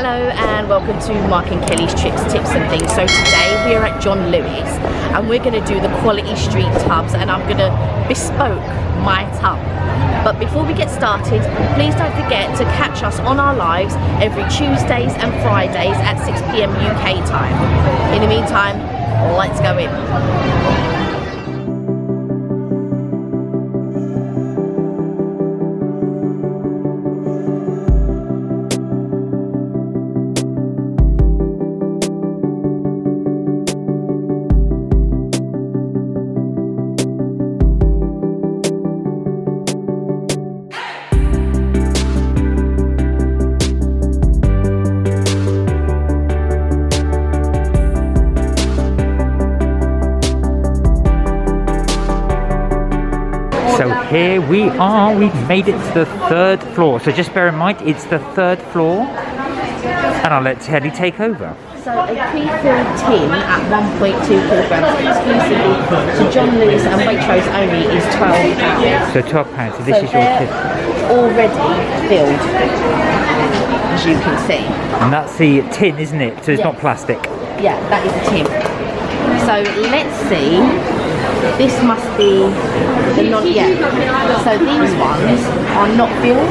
Hello and welcome to Mark and Kelly's Trips, Tips and Things. So today we are at John Lewis and we're going to do the quality street tubs, and I'm going to bespoke my tub. But before we get started, please don't forget to catch us on our lives every Tuesdays and Fridays at 6 PM UK time. In the meantime, let's go in. So here we are, we've made it to the third floor. So just bear in mind, it's the third floor. And I'll let Teddy take over. So a pre-filled tin at 1.2 kilograms exclusively to John Lewis and Waitrose only is £12. So £12, so this is your tin. Already filled, as you can see. And that's the tin, isn't it? So it's not plastic. Yeah, that is the tin. So let's see. This must be the so these ones are not filled.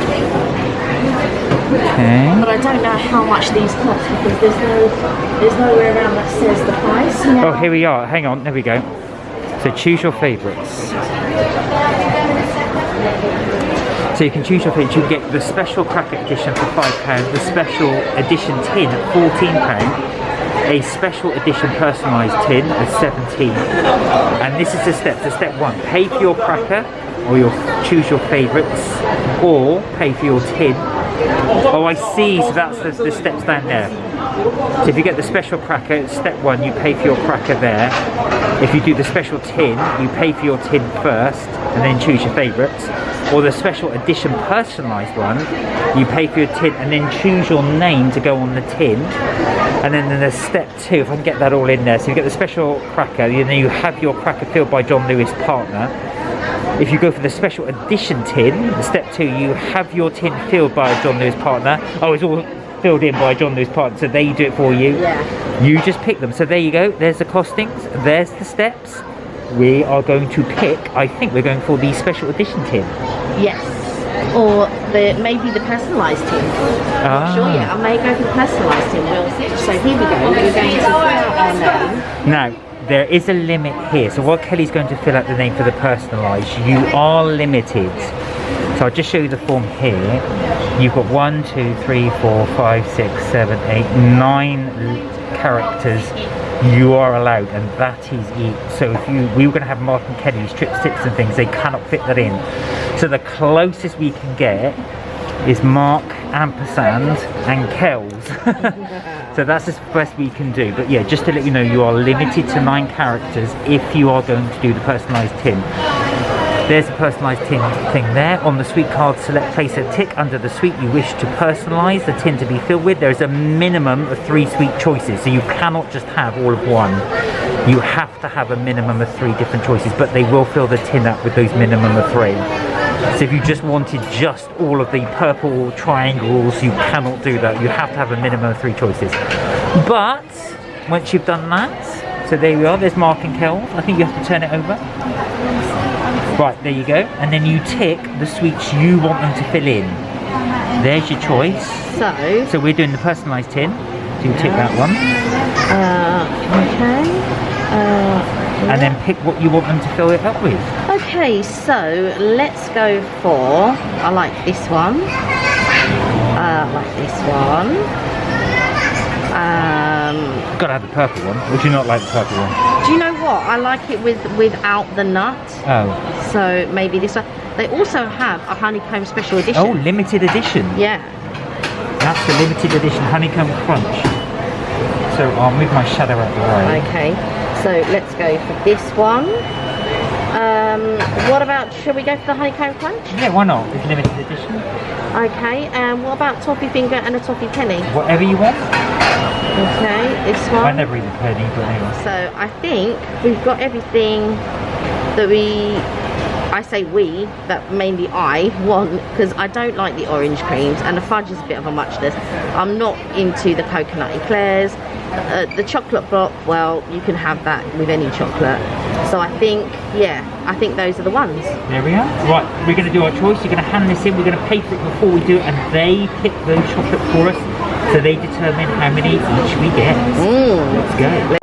Okay. But I don't know how much these cost because there's nowhere around that says the price. Oh, here we are. Hang on, there we go. So choose your favourites. So you can choose your favourites. You can get the special cracker edition for £5, the special edition tin at £14. A special edition personalised tin at £17, and this is the steps. So step one: pay for your cracker, or choose your favourites, or pay for your tin. Oh, I see. So that's the steps down there. So if you get the special cracker, step one, you pay for your cracker there. If you do the special tin, you pay for your tin first, and then choose your favourites. Or the special edition personalised one, you pay for your tin and then choose your name to go on the tin. And then there's step two, if I can get that all in there. So you get the special cracker, and then you have your cracker filled by John Lewis partner. If you go for the special edition tin, step two, you have your tin filled by a John Lewis partner. Oh, it's all filled in by a John Lewis partner, so they do it for you. Yeah. You just pick them. So there you go, there's the costings, there's the steps. We are going to pick, I think we're going for the special edition tin. Yes. Or maybe the personalised tin. Not sure yet. I may go for the personalised tin. We'll see. So here we go. We're going to fill out our name. Now, there is a limit here. So while Kelly's going to fill out the name for the personalised, you are limited. So I'll just show you the form here. You've got 1, 2, 3, 4, 5, 6, 7, 8, 9 characters you are allowed, and that is it. So if we were going to have Mark and Kelly's Trips, Tips and Things, they cannot fit that in. So the closest we can get is Mark, ampersand and Kells. So that's as best we can do. But yeah, just to let you know, you are limited to 9 characters if you are going to do the personalised tin. There's a personalised tin thing there. On the sweet card, select, place a tick under the sweet you wish to personalise the tin to be filled with. There's a minimum of 3 sweet choices, so you cannot just have all of one. You have to have a minimum of 3 different choices, but they will fill the tin up with those minimum of 3. So if you just wanted just all of the purple triangles, you cannot do that. You have to have a minimum of 3 choices. But once you've done that, so there we are, there's Mark and Kel. I think you have to turn it over. Right, there you go. And then you tick the sweets you want them to fill in. There's your choice. So we're doing the personalised tin. So you tick that one. Okay. And then pick what you want them to fill it up with. Okay, so let's go for, I like this one. I like this one. Gotta have the purple one. Or do you not like the purple one? Do you know what? I like it without the nut. Oh. So maybe this one. They also have a honeycomb special edition. Oh, limited edition. Yeah. That's the limited edition honeycomb crunch. So I'll move my shadow out the way. Okay. So let's go for this one. What about, shall we go for the honeycomb crunch? Yeah, why not? It's limited edition. Okay, what about toffee finger and a toffee penny? Whatever you want. Okay, this one. I never eat a penny, but anyway. So I think we've got everything that we I say we, but mainly I want, because I don't like the orange creams and the fudge is a bit of a muchness. I'm not into the coconut eclairs. The chocolate block, well, you can have that with any chocolate. So I think, yeah, I think those are the ones. There we are. Right, we're going to do our choice. You're going to hand this in. We're going to pay for it before we do it, and they pick those chocolate for us. So they determine how many each we get. Let's go.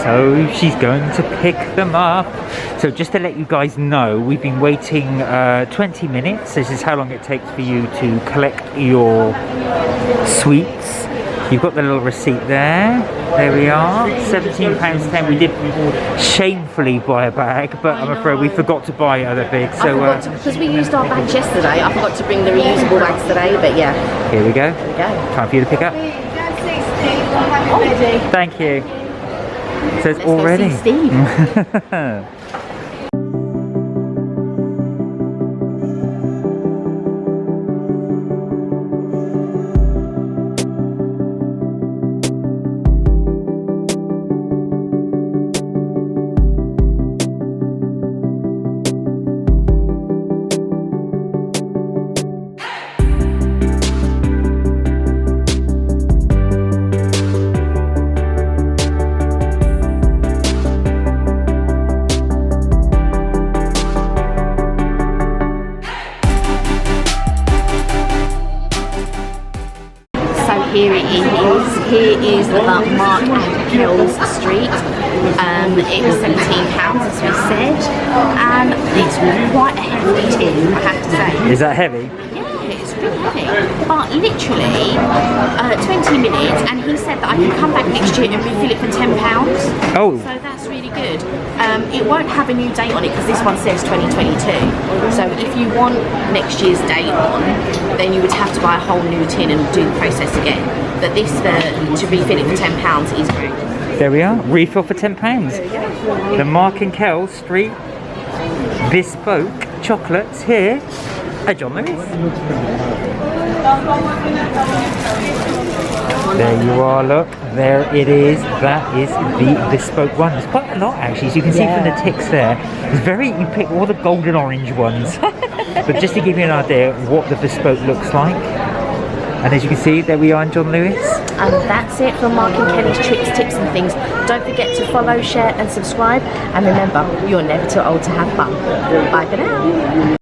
So she's going to pick them up. So just to let you guys know, we've been waiting 20 minutes. This is how long it takes for you to collect your sweets. You've got the little receipt there. There we are, £17.10. We did shamefully buy a bag, but I'm afraid we forgot to buy other bags. So because we used our bags yesterday, I forgot to bring the reusable bags today, but yeah. Here we go. Here we go. Time for you to pick up. Thank you. So it's all ready. Go see Steve. Here it is. Here is the Mark and Kells Street. It was £17 as we said, and it's quite a hefty tin, I have to say. Is that heavy? Yeah, it's really heavy. But literally 20 minutes, and he said that I can come back next year and refill it for £10. Oh. So that's really good. It won't have a new date on it because this one says 2022. So if you want next year's date on, then you would have to buy a whole new tin and do the process again. But this, to refill it for £10 is great. There we are, refill for £10. The Mark and Kells Street bespoke chocolates here at John Lewis. There you are, look, there it is. That is the bespoke one. There's quite a lot actually, as you can see from the ticks there. It's you pick all the golden orange ones. But just to give you an idea what the bespoke looks like. And as you can see, there we are in John Lewis. And that's it from Mark and Kelly's tricks, tips and things. Don't forget to follow, share and subscribe. And remember, you're never too old to have fun. Bye for now.